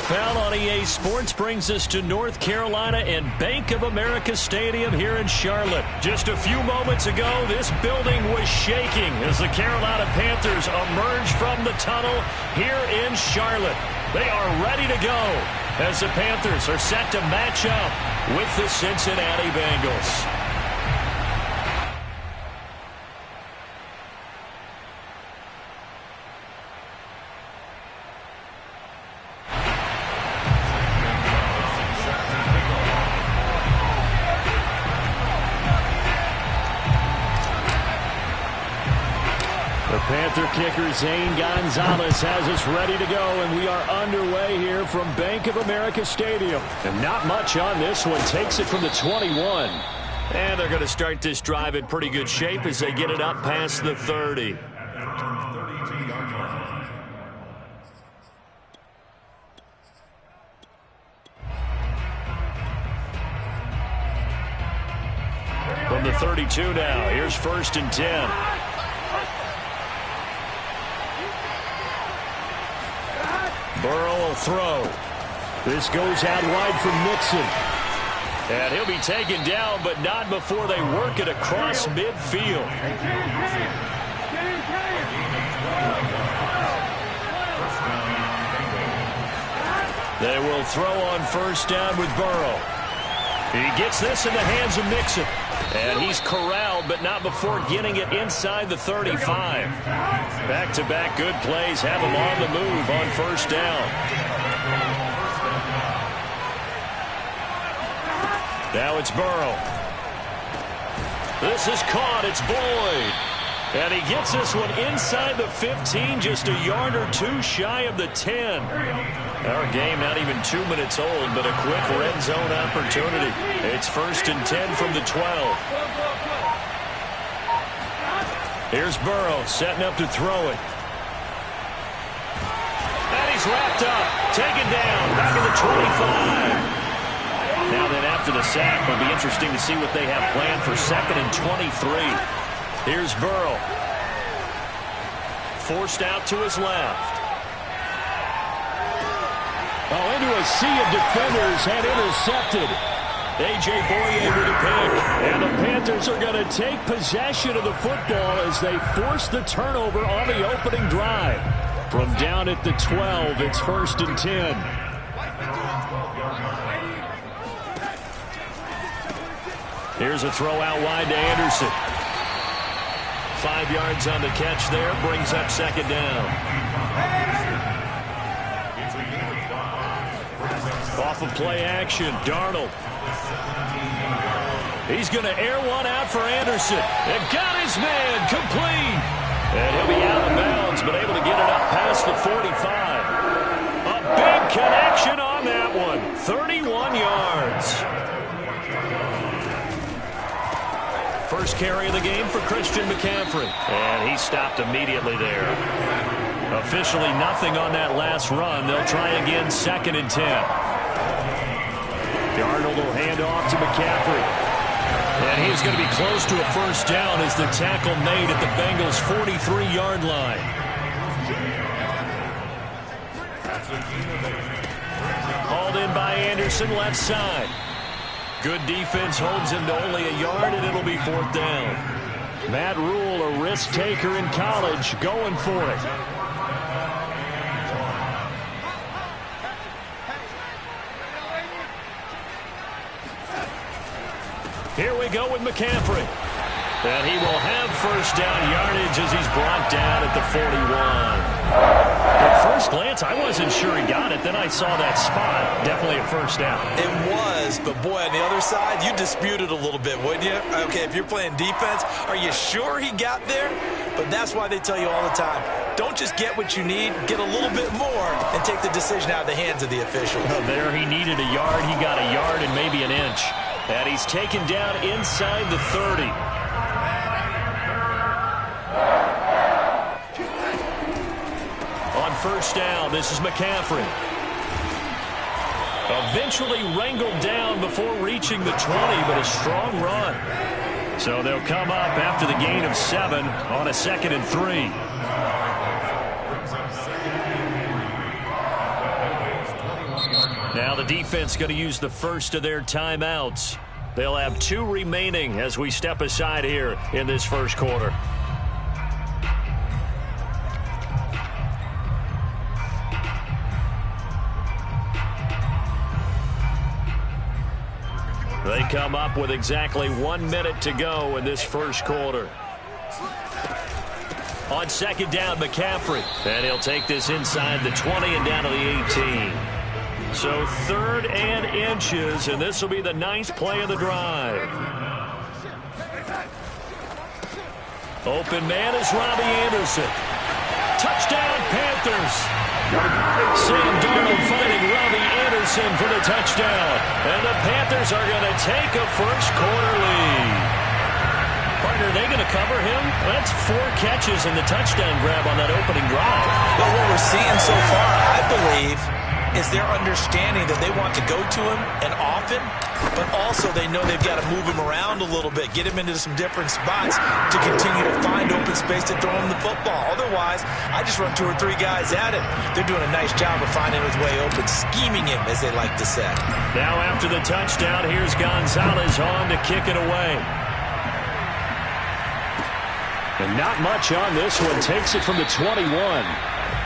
NFL on EA Sports brings us to North Carolina and Bank of America Stadium here in Charlotte. Just a few moments ago, this building was shaking as the Carolina Panthers emerged from the tunnel here in Charlotte. They are ready to go as the Panthers are set to match up with the Cincinnati Bengals. Panther kicker Zane Gonzalez has us ready to go, and we are underway here from Bank of America Stadium. And not much on this one. Takes it from the 21. And they're going to start this drive in pretty good shape as they get it up past the 30. From the 32 now, here's 1st and 10. Burrow will throw. This goes out wide for Mixon. And he'll be taken down, but not before they work it across midfield. They will throw on 1st down with Burrow. He gets this in the hands of Mixon. And he's corralled, but not before getting it inside the 35. Back-to-back good plays have him on the move on 1st down. Now it's Burrow. This is caught. It's Boyd. And he gets this one inside the 15, just a yard or two shy of the 10. Our game not even 2 minutes old, but a quick red zone opportunity. It's 1st and 10 from the 12. Here's Burrow setting up to throw it. And he's wrapped up, taken down, back in the 25. Now then, after the sack, it'll be interesting to see what they have planned for 2nd and 23. Here's Burrow. Forced out to his left. Oh, into a sea of defenders and intercepted. A.J. Boye with a pick. And the Panthers are going to take possession of the football as they force the turnover on the opening drive. From down at the 12, it's 1st and 10. Here's a throw out wide to Anderson. 5 yards on the catch there, brings up 2nd down. Off of play action, Darnold. He's going to air one out for Anderson. And got his man, complete. And he'll be out of bounds, but able to get it up past the 45. A big connection on that one, 31 yards. First carry of the game for Christian McCaffrey. And he stopped immediately there. Officially nothing on that last run. They'll try again, 2nd and 10. Darnold will hand off to McCaffrey. And he's going to be close to a 1st down as the tackle made at the Bengals' 43-yard line. Hauled in by Anderson, left side. Good defense holds him to only a yard, and it'll be 4th down. Matt Rule, a risk taker in college, going for it. Here we go with McCaffrey. And he will have 1st down yardage as he's brought down at the 41. At first glance, I wasn't sure he got it. Then I saw that spot. Definitely a 1st down. It was, but boy, on the other side, you dispute it a little bit, wouldn't you? Okay, if you're playing defense, are you sure he got there? But that's why they tell you all the time, don't just get what you need, get a little bit more, and take the decision out of the hands of the official. Well, there he needed a yard. He got a yard and maybe an inch. And he's taken down inside the 30. On 1st down, this is McCaffrey. Eventually wrangled down before reaching the 20, but a strong run. So they'll come up after the gain of 7 on a 2nd and 3. Now the defense going to use the first of their timeouts. They'll have 2 remaining as we step aside here in this first quarter. They come up with exactly 1 minute to go in this first quarter. On second down, McCaffrey. And he'll take this inside the 20 and down to the 18. So 3rd and inches, and this will be the 9th play of the drive. Open man is Robbie Anderson. Touchdown, Panthers. Sam Darnold finding Robbie Anderson for the touchdown. And the Panthers are going to take a first quarter lead. Partner, are they going to cover him? That's 4 catches and the touchdown grab on that opening drive. But what we're seeing so far, I believe, is their understanding that they want to go to him and often, but also they know they've got to move him around a little bit, get him into some different spots to continue to find open space to throw him the football. Otherwise, I just run 2 or 3 guys at him. They're doing a nice job of finding his way open, scheming him, as they like to say. Now after the touchdown, here's Gonzalez on to kick it away. And not much on this one. Takes it from the 21.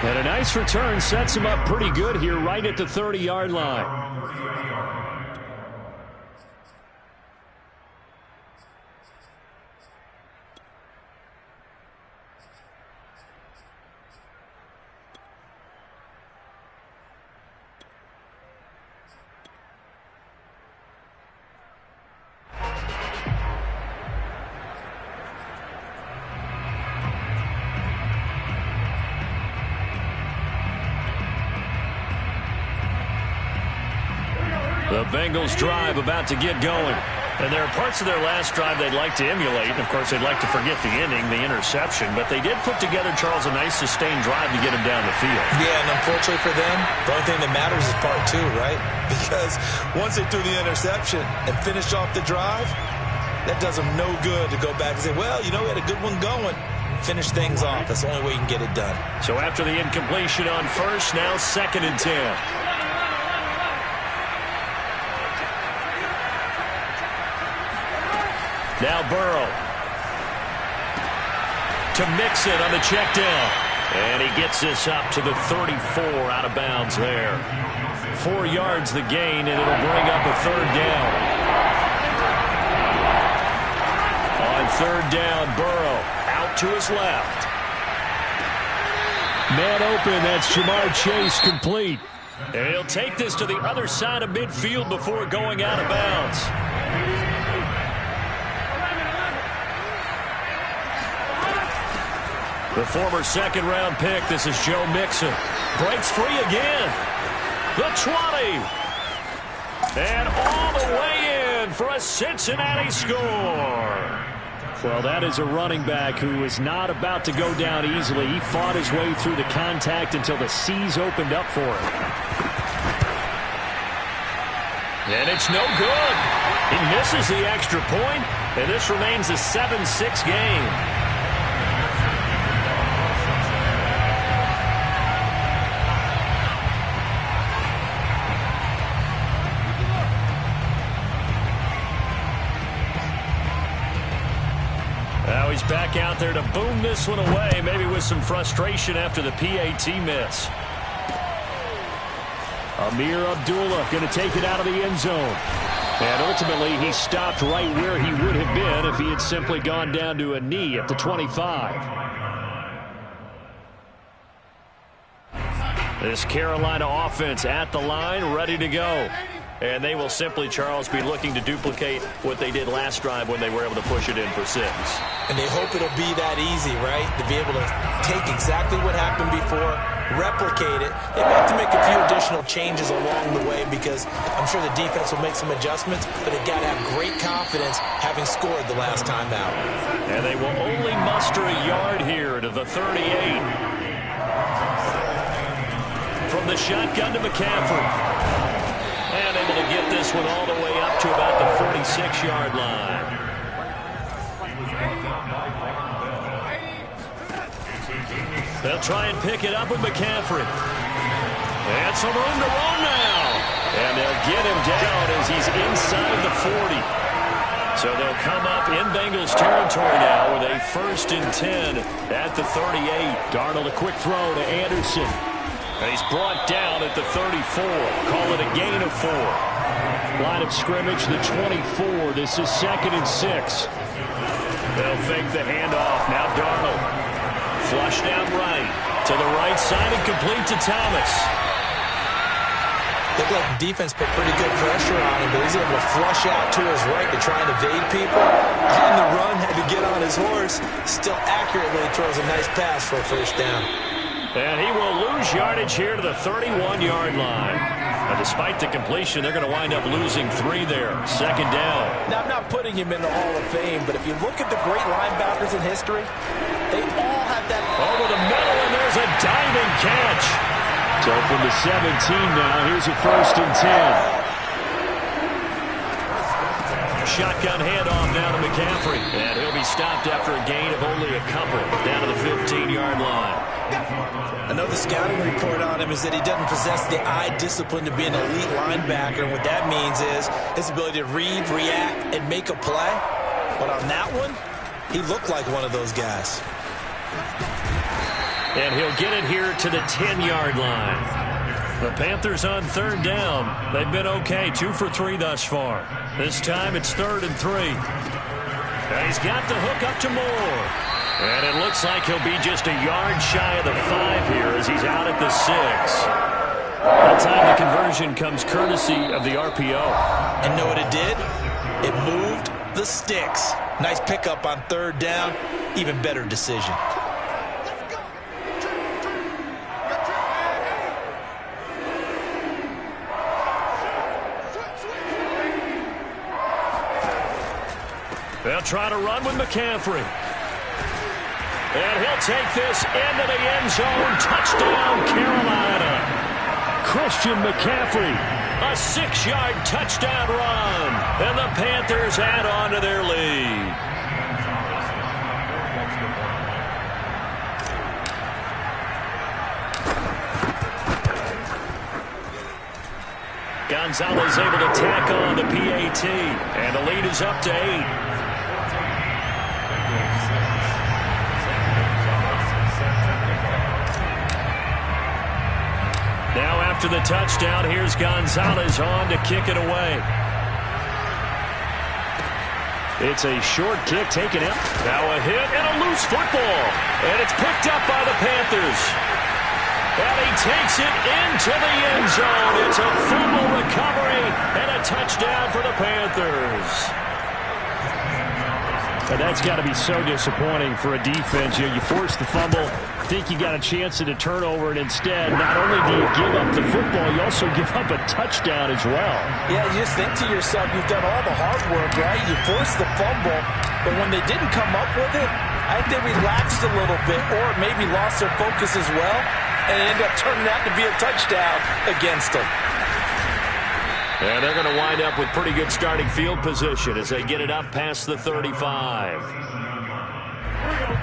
And a nice return sets him up pretty good here right at the 30-yard line. The Bengals drive about to get going. And there are parts of their last drive they'd like to emulate. And, of course, they'd like to forget the ending, the interception. But they did put together, Charles, a nice sustained drive to get him down the field. Yeah, and unfortunately for them, the only thing that matters is part 2, right? Because once they threw the interception and finished off the drive, that does them no good to go back and say, well, you know, we had a good one going. Finish things off. That's the only way you can get it done. So after the incompletion on first, now 2nd and 10. Now Burrow to Mixon on the check down. And he gets this up to the 34 out of bounds there. 4 yards the gain, and it'll bring up a 3rd down. On 3rd down, Burrow out to his left. Man open, that's Jamar Chase complete. And he'll take this to the other side of midfield before going out of bounds. The former 2nd-round pick, this is Joe Mixon. Breaks free again. The 20. And all the way in for a Cincinnati score. Well, that is a running back who is not about to go down easily. He fought his way through the contact until the seas opened up for him. And it's no good. He misses the extra point, and this remains a 7-6 game. Now he's back out there to boom this one away, maybe with some frustration after the PAT miss. Amir Abdullah going to take it out of the end zone. And ultimately, he stopped right where he would have been if he had simply gone down to a knee at the 25. This Carolina offense at the line, ready to go. And they will simply, Charles, be looking to duplicate what they did last drive when they were able to push it in for 6. And they hope it'll be that easy, right? To be able to take exactly what happened before, replicate it. They may have to make a few additional changes along the way because I'm sure the defense will make some adjustments, but they've got to have great confidence having scored the last time out. And they will only muster a yard here to the 38. From the shotgun to McCaffrey. And able to get this one all the way up to about the 46-yard line. They'll try and pick it up with McCaffrey. And some room to run now. And they'll get him down as he's inside the 40. So they'll come up in Bengals territory now with a 1st and 10 at the 38. Darnold, a quick throw to Anderson. And he's brought down at the 34. Call it a gain of 4. Line of scrimmage, the 24. This is 2nd and 6. They'll fake the handoff. Now Darnold. Flush down right. To the right side and complete to Thomas. Looked like the defense put pretty good pressure on him, but he's able to flush out to his right to try and evade people. On the run, had to get on his horse. Still accurately throws a nice pass for a 1st down. And he will lose yardage here to the 31-yard line. Now, despite the completion, they're going to wind up losing 3 there. 2nd down. Now, I'm not putting him in the Hall of Fame, but if you look at the great linebackers in history, they all have that. Over the middle, and there's a diving catch. So from the 17 now, here's a 1st and 10. Shotgun handoff down to McCaffrey. And he'll be stopped after a gain of only a couple down to the 15-yard line. Another scouting report on him is that he doesn't possess the eye discipline to be an elite linebacker. And what that means is his ability to read, react, and make a play. But on that one, he looked like one of those guys. And he'll get it here to the 10-yard line. The Panthers on 3rd down. They've been okay, 2 for 3 thus far. This time it's 3rd and 3. And he's got the hook up to Moore. And it looks like he'll be just a yard shy of the 5 here as he's out at the 6. That time the conversion comes courtesy of the RPO. And know what it did? It moved the sticks. Nice pickup on 3rd down. Even better decision. They'll try to run with McCaffrey. And he'll take this into the end zone. Touchdown, Carolina. Christian McCaffrey. A 6-yard touchdown run. And the Panthers add on to their lead. Gonzalez able to tack on the PAT. And the lead is up to 8. Now after the touchdown, here's Gonzalez on to kick it away. It's a short kick taken out. Now a hit and a loose football. And it's picked up by the Panthers. And he takes it into the end zone. It's a fumble recovery and a touchdown for the Panthers. And that's got to be so disappointing for a defense. You force the fumble, think you got a chance at a turnover, and instead, not only do you give up the football, you also give up a touchdown as well. Yeah, you just think to yourself, you've done all the hard work, right? You forced the fumble, but when they didn't come up with it, I think they relaxed a little bit or maybe lost their focus as well, and it ended up turning out to be a touchdown against them. And they're going to wind up with pretty good starting field position as they get it up past the 35.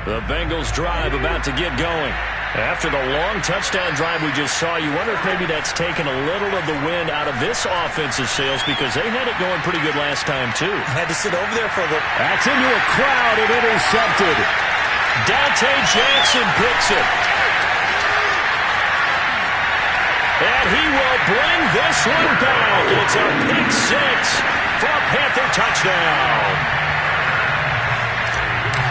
The Bengals drive about to get going. After the long touchdown drive we just saw, you wonder if maybe that's taken a little of the wind out of this offensive sails because they had it going pretty good last time too. Had to sit over there for a little. That's into a crowd and intercepted. Dante Jackson picks it. And he will bring this one back. It's a pick 6 for a Panther touchdown.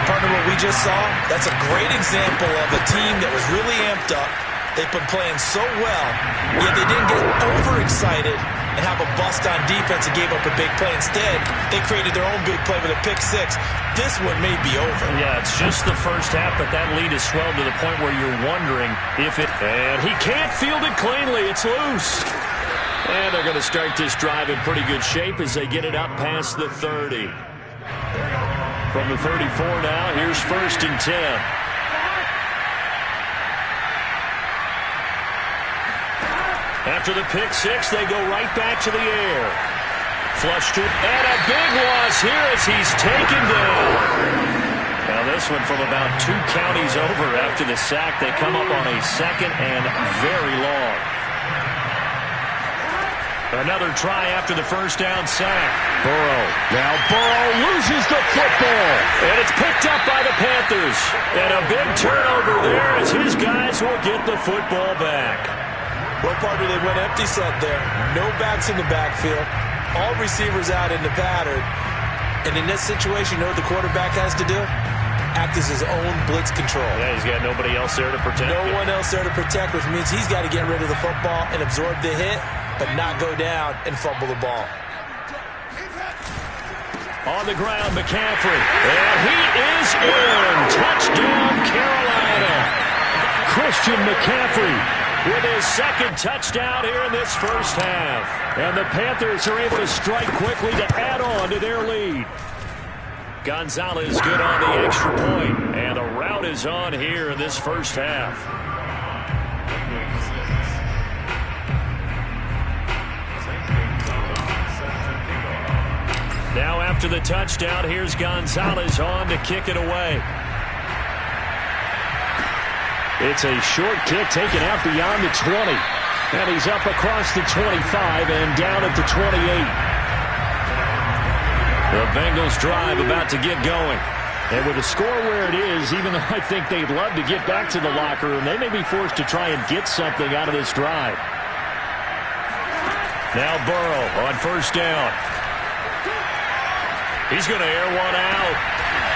Partner, what we just saw, that's a great example of a team that was really amped up. They've been playing so well, yet they didn't get overexcited and have a bust on defense and gave up a big play. Instead, they created their own big play with a pick 6. This one may be over. Yeah, it's just the first half, but that lead has swelled to the point where you're wondering if it... And he can't field it cleanly. It's loose. And they're going to start this drive in pretty good shape as they get it up past the 30. From the 34 now, here's 1st and 10. After the pick 6, they go right back to the air. Flush to, and a big loss here as he's taken down. Now this one from about 2 counties over after the sack. They come up on a 2nd and very long. Another try after the first down sack. Burrow. Now Burrow loses the football. And it's picked up by the Panthers. And a big turnover there as his guys will get the football back. Well, partner, they went empty set there. No backs in the backfield. All receivers out in the pattern. And in this situation, you know what the quarterback has to do? Act as his own blitz control. Yeah, he's got nobody else there to protect him. No one else there to protect, which means he's got to get rid of the football and absorb the hit, but not go down and fumble the ball. On the ground, McCaffrey. And he is in. Touchdown, Carolina. Christian McCaffrey with his second touchdown here in this first half. And the Panthers are able to strike quickly to add on to their lead. Gonzalez good on the extra point. And the route is on here in this first half. Now after the touchdown, here's Gonzalez on to kick it away. It's a short kick taken out beyond the 20. And he's up across the 25 and down at the 28. The Bengals drive about to get going. And with the score where it is, even though I think they'd love to get back to the locker room, they may be forced to try and get something out of this drive. Now Burrow on first down. He's going to air one out.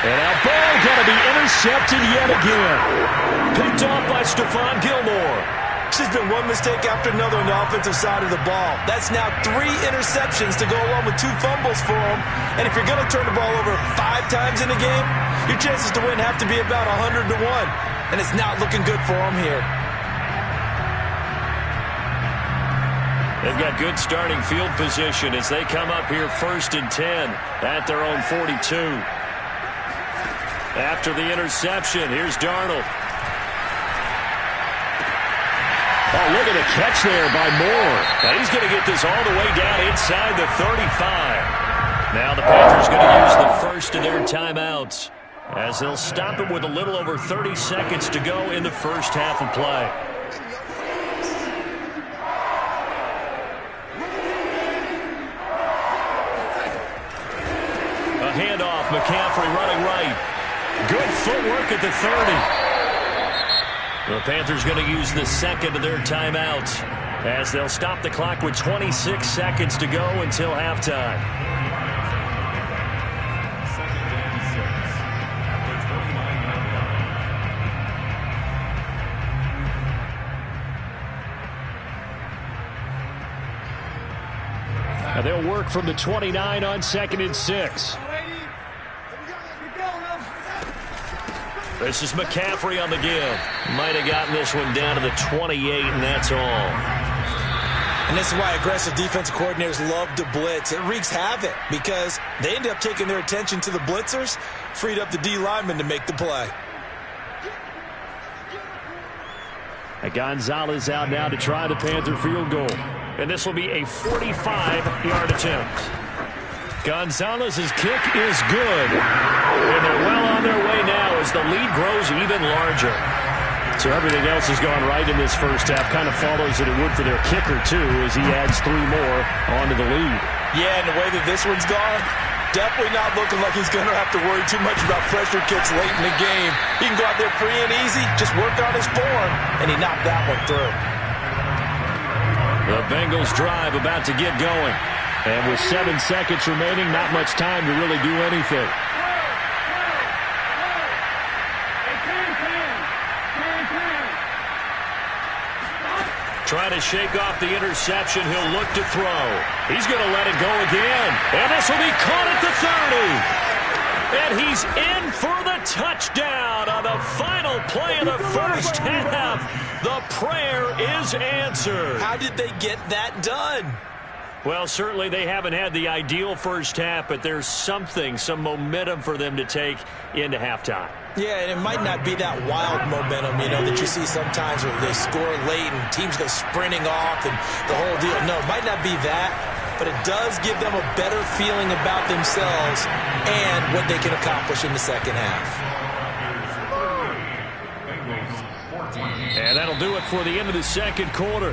And now Burrow going to be intercepted yet again. Picked off by Stephon Gilmore. It's just been one mistake after another on the offensive side of the ball. That's now 3 interceptions to go along with 2 fumbles for him. And if you're going to turn the ball over 5 times in a game, your chances to win have to be about 100 to 1. And it's not looking good for him here. They've got good starting field position as they come up here 1st and 10 at their own 42. After the interception, here's Darnold. Oh, look at the catch there by Moore. Now he's going to get this all the way down inside the 35. Now the Panthers going to use the first of their timeouts as they'll stop it with a little over 30 seconds to go in the first half of play. A handoff, McCaffrey running right. Good footwork at the 30. The Panthers going to use the second of their timeouts as they'll stop the clock with 26 seconds to go until halftime. Now they'll work from the 29 on 2nd and 6. This is McCaffrey on the give. Might have gotten this one down to the 28, and that's all. And this is why aggressive defensive coordinators love to blitz. It wreaks havoc because they end up taking their attention to the blitzers, freed up the D lineman to make the play. Gonzalez out now to try the Panther field goal. And this will be a 45-yard attempt. Gonzalez's kick is good. And they're well on their way now as the lead grows even larger. So everything else has gone right in this first half. Kind of follows that it would for their kicker, too, as he adds 3 more onto the lead. Yeah, and the way that this one's gone, definitely not looking like he's going to have to worry too much about pressure kicks late in the game. He can go out there free and easy, just work on his form, and he knocked that one through. The Bengals drive about to get going. And with 7 seconds remaining, not much time to really do anything. Trying to shake off the interception. He'll look to throw. He's going to let it go again. And this will be caught at the 30. And he's in for the touchdown on the final play of the first half. The prayer is answered. How did they get that done? Well, certainly they haven't had the ideal first half, but there's some momentum for them to take into halftime. Yeah, and it might not be that wild momentum, that you see sometimes where they score late and teams go sprinting off and the whole deal. No, it might not be that, but it does give them a better feeling about themselves and what they can accomplish in the second half. And that'll do it for the end of the second quarter.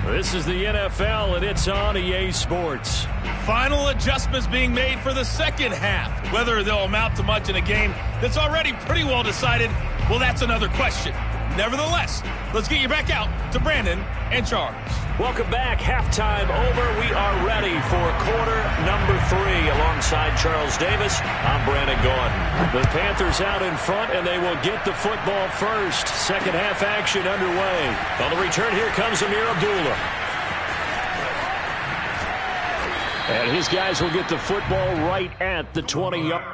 This is the NFL, and it's on EA Sports. Final adjustments being made for the second half. Whether they'll amount to much in a game that's already pretty well decided, well, that's another question. Nevertheless, let's get you back out to Brandon and Charles. Welcome back. Halftime over. We are ready for quarter number 3. Alongside Charles Davis, I'm Brandon Gaudin. The Panthers out in front, and they will get the football first. Second half action underway. On the return, here comes Amir Abdullah. And his guys will get the football right at the 20-yard.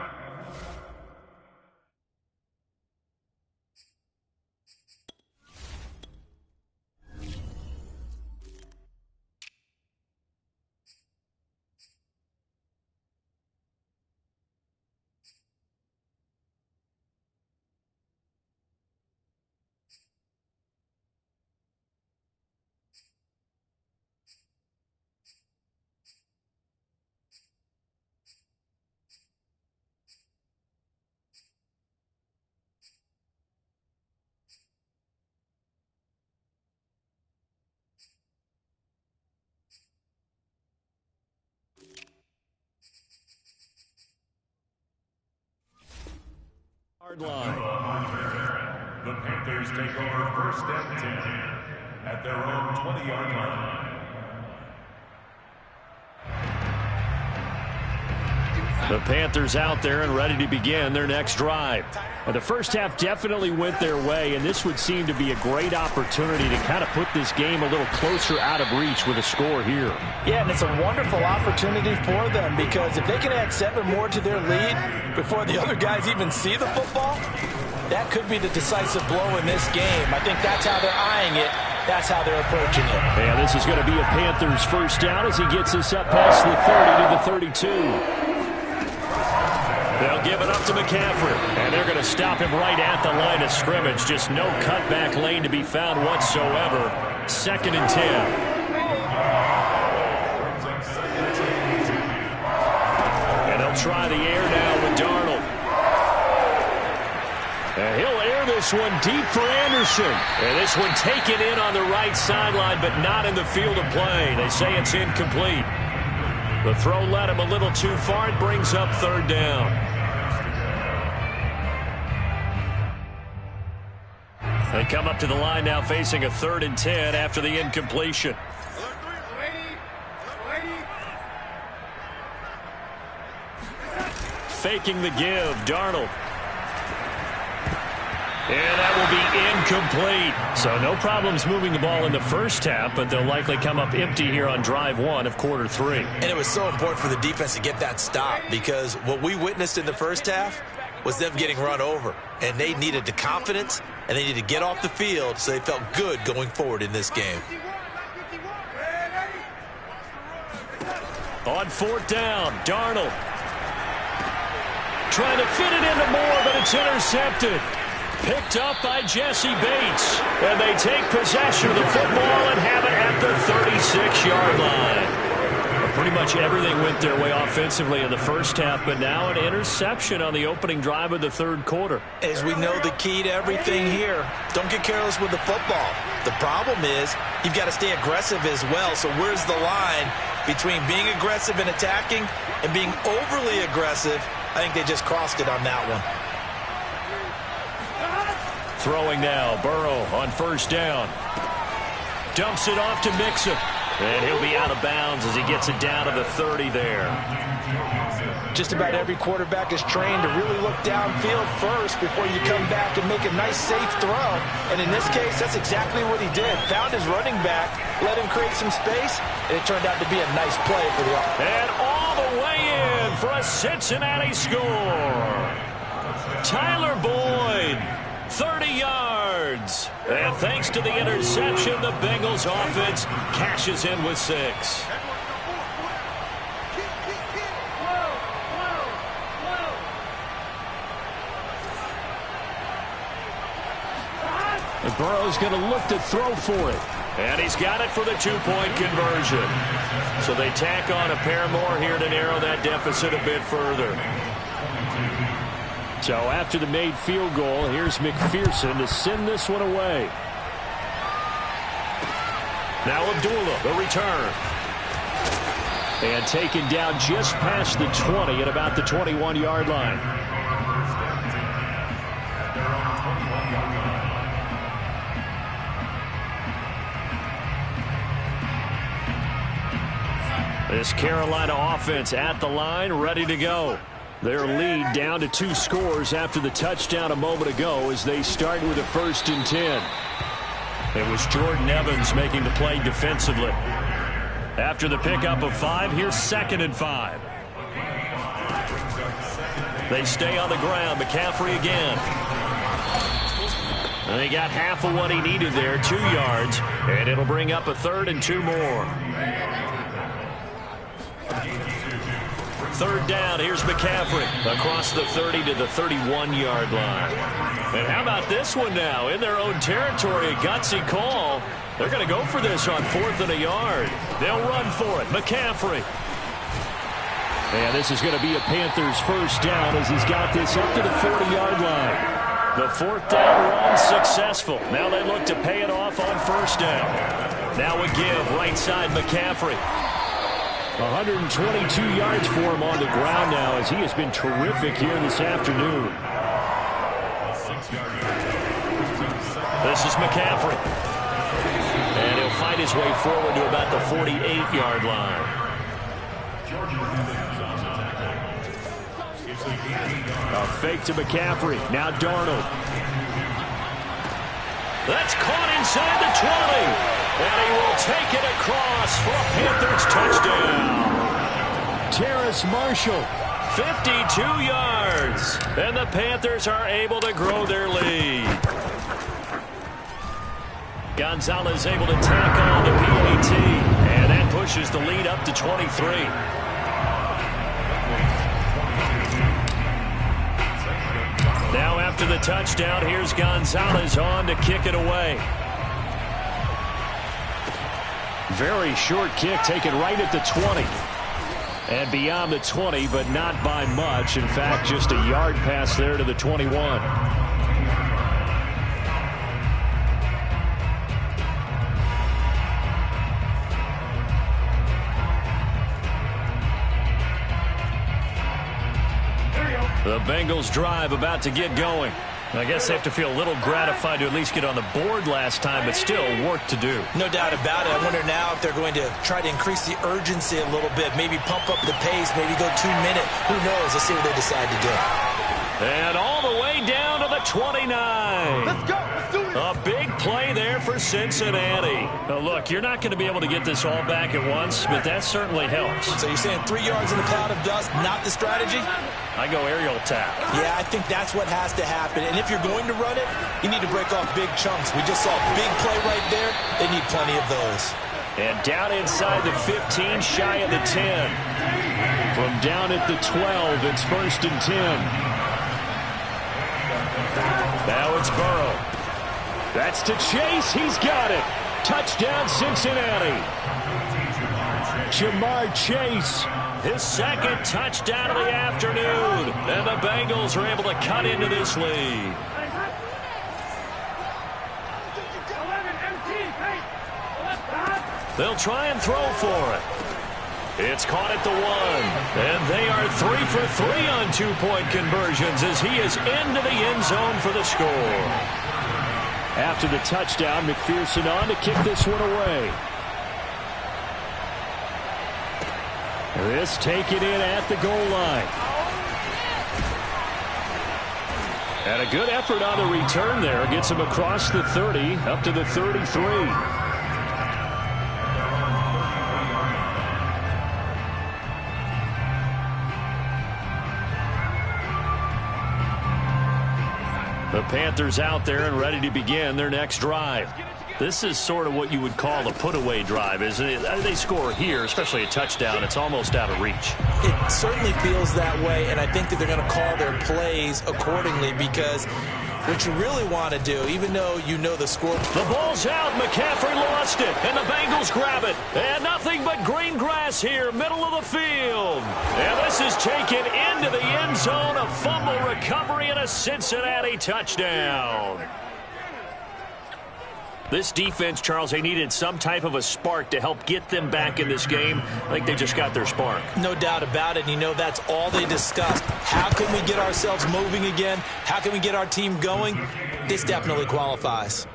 Line. The Panthers take over first and 10 at their own 20-yard line. The Panthers out there and ready to begin their next drive. Well, the first half definitely went their way, and this would seem to be a great opportunity to kind of put this game a little closer out of reach with a score here. Yeah, and it's a wonderful opportunity for them because if they can add 7 more to their lead before the other guys even see the football, that could be the decisive blow in this game. I think that's how they're eyeing it. That's how they're approaching it. And this is going to be a Panthers first down as he gets us up past the 30 to the 32. They'll give it up to McCaffrey, and they're going to stop him right at the line of scrimmage. Just no cutback lane to be found whatsoever. 2nd and 10. And they'll try the air now with Darnold. And he'll air this one deep for Anderson. And this one taken in on the right sideline, but not in the field of play. They say it's incomplete. The throw led him a little too far. It brings up 3rd down. They come up to the line now facing a 3rd and 10 after the incompletion. Faking the give, Darnold. And that will be incomplete. So no problems moving the ball in the first half, but they'll likely come up empty here on drive 1 of quarter 3. And it was so important for the defense to get that stop because what we witnessed in the first half was them getting run over. And they needed the confidence, and they needed to get off the field so they felt good going forward in this game. On 4th down, Darnold. Trying to fit it into Moore, but it's intercepted. Picked up by Jesse Bates. And they take possession of the football and have it at the 36-yard line. Pretty much everything went their way offensively in the first half, but now an interception on the opening drive of the 3rd quarter. As we know, the key to everything here, don't get careless with the football. The problem is you've got to stay aggressive as well. So where's the line between being aggressive and attacking and being overly aggressive? I think they just crossed it on that one. Throwing now, Burrow on 1st down. Dumps it off to Mixon. And he'll be out of bounds as he gets it down to the 30 there. Just about every quarterback is trained to really look downfield first before you come back and make a nice, safe throw. And in this case, that's exactly what he did. Found his running back, let him create some space, and it turned out to be a nice play for the offense. And all the way in for a Cincinnati score. Tyler Boyd, 30 yards. And thanks to the interception, the Bengals offense cashes in with 6. And Burrow's going to look to throw for it. And he's got it for the 2-point conversion. So they tack on a pair more here to narrow that deficit a bit further. So after the made field goal, here's McPherson to send this one away. Now Abdullah, the return. And taken down just past the 20 at about the 21-yard line. This Carolina offense at the line, ready to go. Their lead down to 2 scores after the touchdown a moment ago as they start with a 1st and 10. It was Jordan Evans making the play defensively. After the pickup of 5, here's 2nd and 5. They stay on the ground. McCaffrey again. And they got half of what he needed there, 2 yards. And it'll bring up a 3rd and 2 more. 3rd down, here's McCaffrey across the 30 to the 31-yard line. And how about this one now? In their own territory, a gutsy call. They're going to go for this on 4th and a yard. They'll run for it. McCaffrey. And this is going to be a Panthers 1st down as he's got this up to the 40-yard line. The 4th down run successful. Now they look to pay it off on 1st down. Now a give right side McCaffrey. 122 yards for him on the ground now as he has been terrific here this afternoon. This is McCaffrey. And he'll fight his way forward to about the 48-yard line. A fake to McCaffrey. Now Darnold. That's caught inside the 20. And he will take it across for a Panthers touchdown. Terrace Marshall, 52 yards. And the Panthers are able to grow their lead. Gonzalez able to tack on the PAT. And that pushes the lead up to 23. Now after the touchdown, here's Gonzalez on to kick it away. Very short kick taken right at the 20. And beyond the 20, but not by much. In fact, just a yard pass there to the 21. The Bengals drive about to get going. I guess they have to feel a little gratified to at least get on the board last time, but still work to do. No doubt about it. I wonder now if they're going to try to increase the urgency a little bit, maybe pump up the pace, maybe go 2-minute. Who knows? Let's see what they decide to do. And all the way down to the 29. Let's go. Let's do it. A big play there for Cincinnati. Now, look, you're not going to be able to get this all back at once, but that certainly helps. So you're saying 3 yards in a cloud of dust, not the strategy? I go aerial tap. Yeah, I think that's what has to happen. And if you're going to run it, you need to break off big chunks. We just saw a big play right there. They need plenty of those. And down inside the 15, shy of the 10. From down at the 12, it's 1st and 10. Now it's Burrow. That's to Chase. He's got it. Touchdown, Cincinnati. Jamar Chase. His 2nd touchdown of the afternoon. And the Bengals are able to cut into this lead. They'll try and throw for it. It's caught at the 1. And they are 3 for 3 on 2-point conversions as he is into the end zone for the score. After the touchdown, McPherson on to kick this one away. This taken in at the goal line. And a good effort on the return there. Gets him across the 30, up to the 33. The Panthers out there and ready to begin their next drive. This is sort of what you would call a put-away drive, isn't it? They score here, especially a touchdown. It's almost out of reach. It certainly feels that way, and I think that they're going to call their plays accordingly because what you really want to do, even though you know the score. The ball's out. McCaffrey lost it, and the Bengals grab it. And nothing but green grass here, middle of the field. And this is taken into the end zone. A fumble recovery and a Cincinnati touchdown. This defense, Charles, they needed some type of a spark to help get them back in this game. I think they just got their spark. No doubt about it. You know, that's all they discussed. How can we get ourselves moving again? How can we get our team going? This definitely qualifies.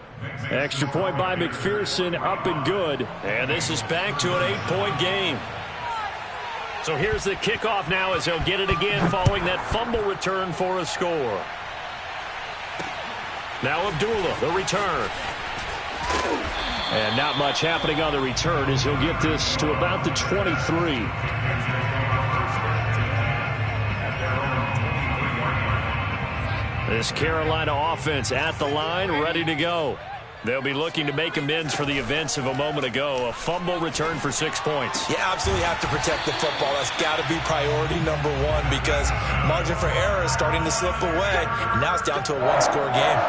Extra point by McPherson, up and good. And this is back to an 8-point game. So here's the kickoff now as he'll get it again following that fumble return for a score. Now Abdullah, the return. And not much happening on the return as he'll get this to about the 23. This Carolina offense at the line, ready to go. They'll be looking to make amends for the events of a moment ago. A fumble return for 6 points. You absolutely have to protect the football. That's got to be priority number one because margin for error is starting to slip away. And now it's down to a one-score game.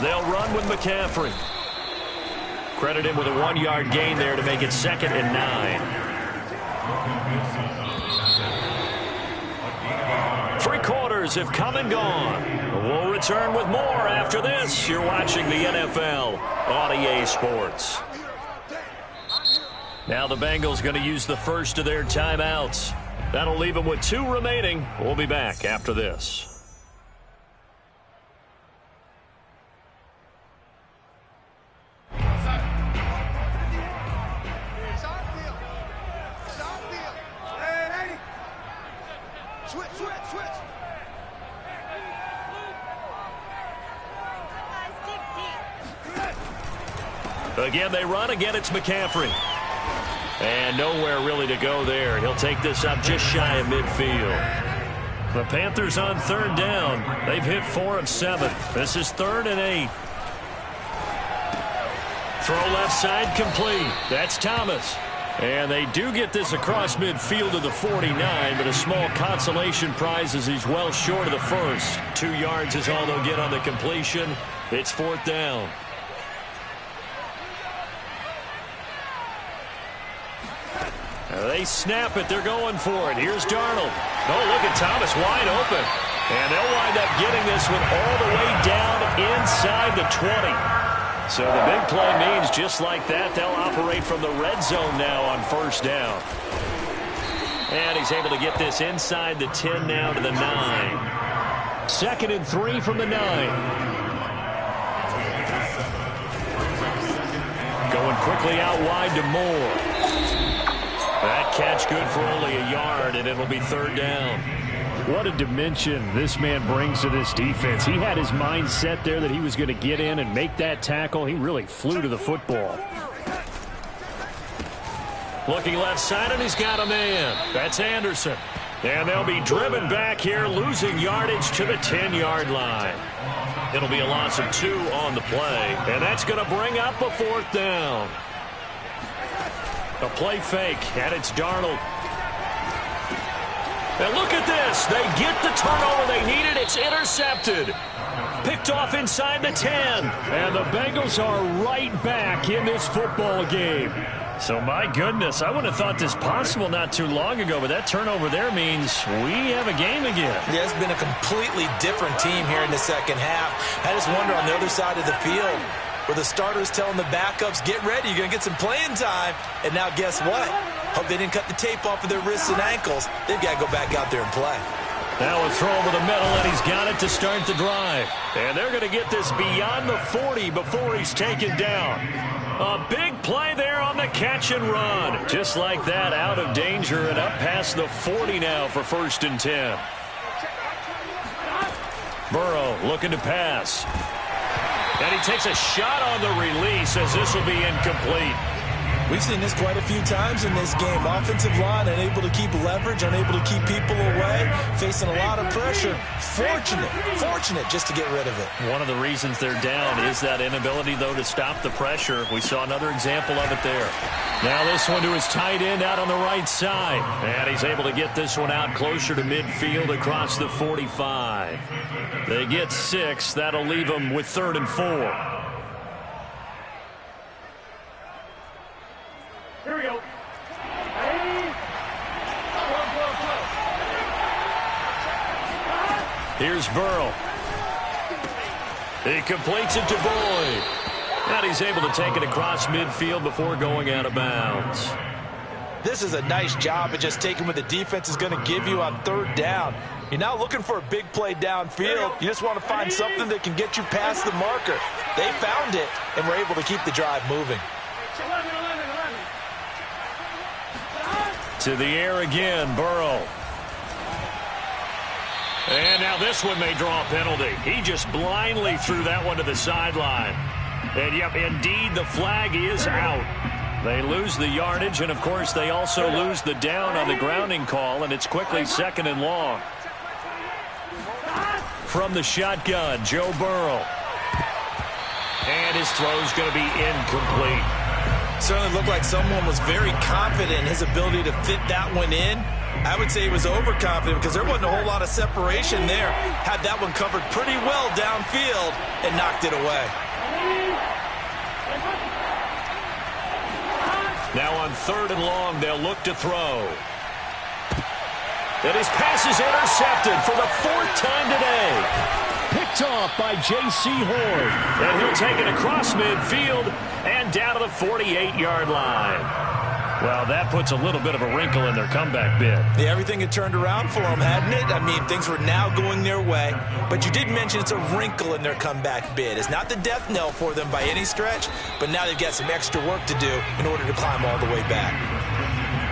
They'll run with McCaffrey. Credit him with a 1-yard gain there to make it 2nd and 9. 3 quarters have come and gone. We'll return with more after this. You're watching the NFL on EA Sports. Now the Bengals going to use the first of their timeouts. That'll leave them with 2 remaining. We'll be back after this. Again, they run. Again, it's McCaffrey. And nowhere really to go there. He'll take this up just shy of midfield. The Panthers on 3rd down. They've hit 4 of 7. This is 3rd and 8. Throw left side complete. That's Thomas. And they do get this across midfield to the 49, but a small consolation prize as he's well short of the first. 2 yards is all they'll get on the completion. It's 4th down. They snap it. They're going for it. Here's Darnold. Oh, look at Thomas wide open. And they'll wind up getting this one all the way down inside the 20. So the big play means just like that, they'll operate from the red zone now on 1st down. And he's able to get this inside the 10 now to the 9. 2nd and 3 from the 9. Going quickly out wide to Moore. That catch good for only a yard, and it'll be 3rd down. What a dimension this man brings to this defense. He had his mind set there that he was going to get in and make that tackle. He really flew to the football. Looking left side, and he's got a man. That's Anderson. And they'll be driven back here, losing yardage to the 10-yard line. It'll be a loss of 2 on the play, and that's going to bring up a 4th down. A play fake, and it's Darnold. And look at this. They get the turnover they needed. It's intercepted. Picked off inside the 10. And the Bengals are right back in this football game. So, my goodness, I wouldn't have thought this possible not too long ago, but that turnover there means we have a game again. Yeah, it's been a completely different team here in the 2nd half. I just wonder on the other side of the field, where the starters telling the backups, get ready, you're going to get some playing time. And now guess what? Hope they didn't cut the tape off of their wrists and ankles. They've got to go back out there and play. Now a throw over the middle, and he's got it to start the drive. And they're going to get this beyond the 40 before he's taken down. A big play there on the catch and run. Just like that, out of danger and up past the 40 now for 1st and 10. Burrow looking to pass. And he takes a shot on the release as this will be incomplete. We've seen this quite a few times in this game. Offensive line unable to keep leverage, unable to keep people away, facing a lot of pressure. Fortunate just to get rid of it. One of the reasons they're down is that inability, though, to stop the pressure. We saw another example of it there. Now this one to his tight end out on the right side. And he's able to get this one out closer to midfield across the 45. They get 6. That'll leave them with 3rd and 4. Here we go. Here's Burrow. He completes it to Boyd. And he's able to take it across midfield before going out of bounds. This is a nice job of just taking what the defense is going to give you on third down. You're not looking for a big play downfield. You just want to find something that can get you past the marker. They found it and were able to keep the drive moving. To the air again, Burrow. And now this one may draw a penalty. He just blindly threw that one to the sideline. And, yep, indeed, the flag is out. They lose the yardage, and, of course, they also lose the down on the grounding call, and it's quickly 2nd and long. From the shotgun, Joe Burrow. And his throw's going to be incomplete. Certainly looked like someone was very confident in his ability to fit that one in. I would say he was overconfident because there wasn't a whole lot of separation there. Had that one covered pretty well downfield and knocked it away. Now on 3rd and long, they'll look to throw. And his pass is intercepted for the 4th time today. Picked off by J.C. Horn. And he'll take it across midfield and down to the 48-yard line. Well, that puts a little bit of a wrinkle in their comeback bid. Yeah, everything had turned around for them, hadn't it? I mean, things were now going their way. But you did mention it's a wrinkle in their comeback bid. It's not the death knell for them by any stretch, but now they've got some extra work to do in order to climb all the way back.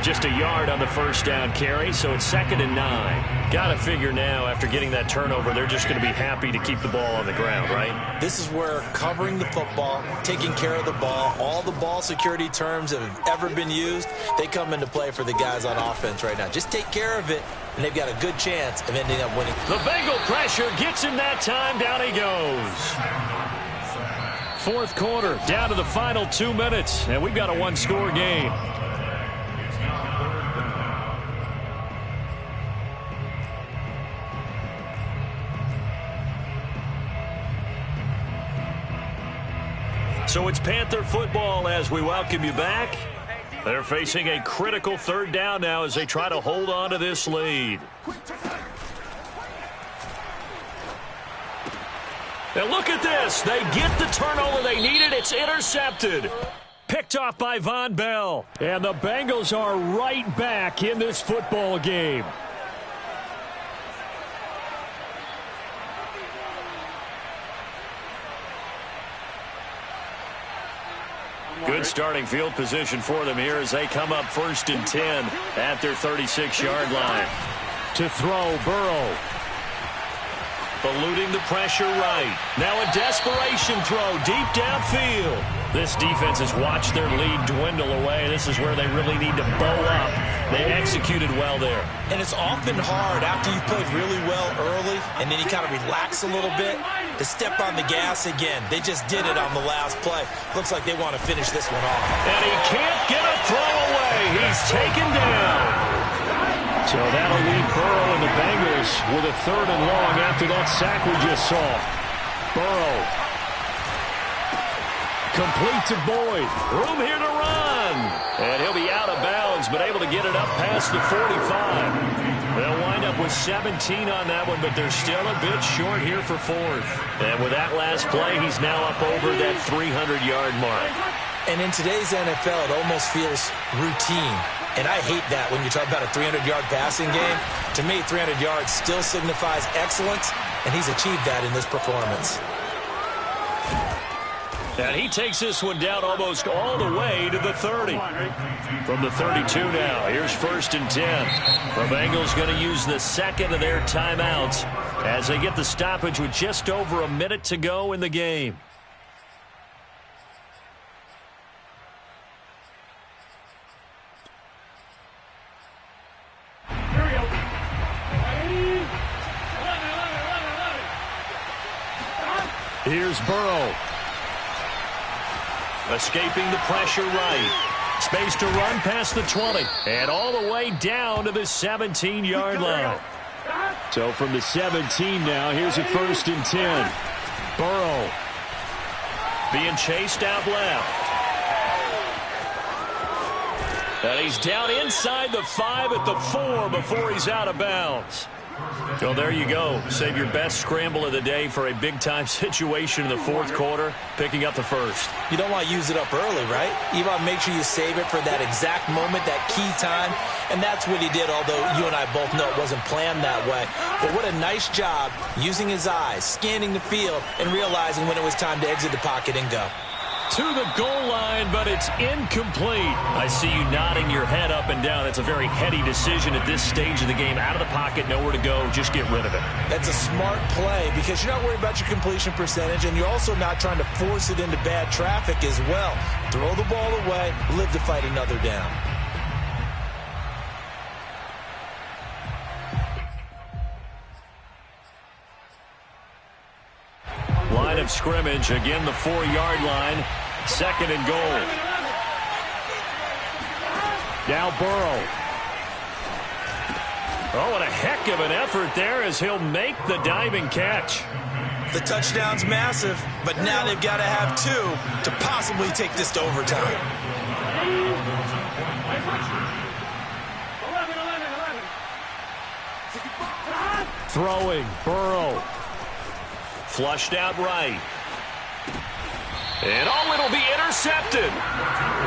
Just a yard on the first down carry, so it's 2nd and 9. Got to figure now, after getting that turnover, they're just going to be happy to keep the ball on the ground, right? This is where covering the football, taking care of the ball, all the ball security terms that have ever been used, they come into play for the guys on offense right now. Just take care of it, and they've got a good chance of ending up winning. The Bengal pressure gets him that time. Down he goes. 4th quarter, down to the final 2 minutes, and we've got a one-score game. So it's Panther football as we welcome you back. They're facing a critical 3rd down now as they try to hold on to this lead. And look at this. They get the turnover they needed. It's intercepted. Picked off by Von Bell. And the Bengals are right back in this football game. Good starting field position for them here as they come up 1st and 10 at their 36-yard line. To throw, Burrow. Eluding the pressure right. Now a desperation throw deep downfield. This defense has watched their lead dwindle away. This is where they really need to bow up. They executed well there. And it's often hard after you've played really well early and then you kind of relax a little bit to step on the gas again. They just did it on the last play. Looks like they want to finish this one off. And he can't get a throw away. He's taken down. So that'll leave Burrow and the Bengals with a 3rd and long after that sack we just saw. Burrow. Complete to Boyd. Room here to run. And he'll be out of bounds, but able to get it up past the 45. They'll wind up with 17 on that one, but they're still a bit short here for 4th. And with that last play, he's now up over that 300-yard mark. And in today's NFL, it almost feels routine. And I hate that when you talk about a 300-yard passing game. To me, 300 yards still signifies excellence, and he's achieved that in this performance. And he takes this one down almost all the way to the 30. From the 32 now, here's 1st and 10. The Bengals going to use the 2nd of their timeouts as they get the stoppage with just over a minute to go in the game. Here's Burrow. Escaping the pressure right. Space to run past the 20. And all the way down to the 17-yard line. So from the 17 now, here's a 1st and 10. Burrow being chased out left. And he's down inside the 5 at the 4 before he's out of bounds. Well, there you go. Save your best scramble of the day for a big-time situation in the fourth quarter, picking up the first. You don't want to use it up early, right? You want to make sure you save it for that exact moment, that key time, and that's what he did, although you and I both know it wasn't planned that way. But what a nice job using his eyes, scanning the field, and realizing when it was time to exit the pocket and go. To the goal line, but it's incomplete. I see you nodding your head up and down. That's a very heady decision at this stage of the game. Out of the pocket, nowhere to go. Just get rid of it. That's a smart play because you're not worried about your completion percentage, and you're also not trying to force it into bad traffic as well. Throw the ball away, live to fight another down. Line of scrimmage, again the 4-yard line. Second and goal. Now Burrow. Oh, what a heck of an effort there as he'll make the diving catch. The touchdown's massive, but now they've got to have two to possibly take this to overtime. Throwing, Burrow. Flushed out right. And oh, it'll be intercepted.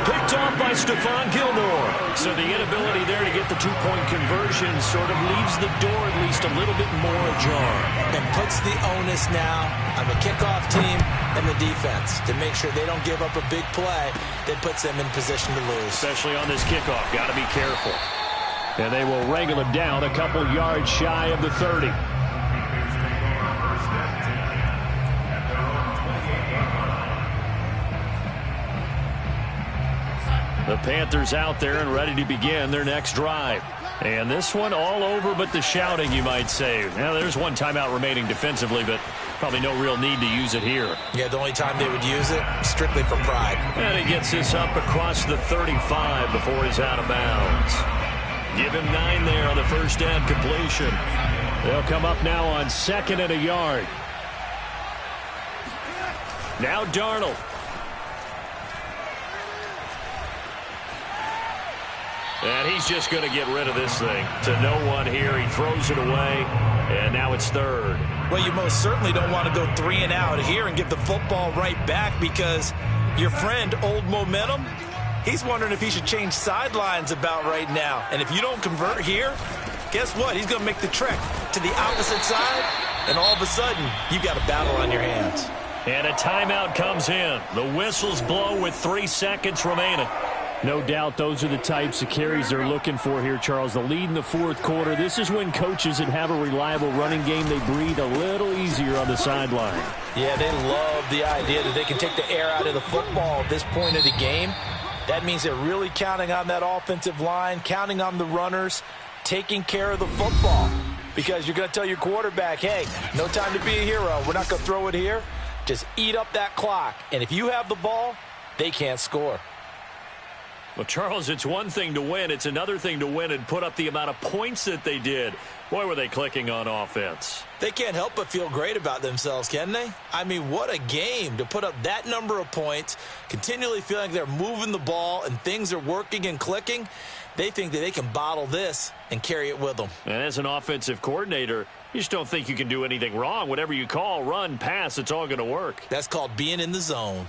Picked off by Stephon Gilmore. So the inability there to get the two-point conversion sort of leaves the door at least a little bit more ajar. And puts the onus now on the kickoff team and the defense to make sure they don't give up a big play that puts them in position to lose. Especially on this kickoff. Got to be careful. And they will wrangle him down a couple yards shy of the 30. The Panthers out there and ready to begin their next drive. And this one all over but the shouting, you might say. Now, there's one timeout remaining defensively, but probably no real need to use it here. Yeah, the only time they would use it, strictly for pride. And he gets this up across the 35 before he's out of bounds. Give him 9 there on the first down completion. They'll come up now on 2nd and a yard. Now Darnold. And he's just going to get rid of this thing to no one here. He throws it away, and now it's 3rd. Well, you most certainly don't want to go 3 and out here and give the football right back because your friend, Old Momentum, he's wondering if he should change sidelines about right now. And if you don't convert here, guess what? He's going to make the trek to the opposite side, and all of a sudden, you've got a battle on your hands. And a timeout comes in. The whistles blow with 3 seconds remaining. No doubt those are the types of carries they're looking for here, Charles. The lead in the fourth quarter. This is when coaches that have a reliable running game, they breathe a little easier on the sideline. Yeah, they love the idea that they can take the air out of the football at this point of the game. That means they're really counting on that offensive line, counting on the runners, taking care of the football. Because you're going to tell your quarterback, hey, no time to be a hero. We're not going to throw it here. Just eat up that clock. And if you have the ball, they can't score. Well, Charles, it's one thing to win. It's another thing to win and put up the amount of points that they did. Boy, were they clicking on offense. They can't help but feel great about themselves, can they? I mean, what a game to put up that number of points, continually feeling like they're moving the ball and things are working and clicking. They think that they can bottle this and carry it with them. And as an offensive coordinator, you just don't think you can do anything wrong. Whatever you call, run, pass, it's all going to work. That's called being in the zone.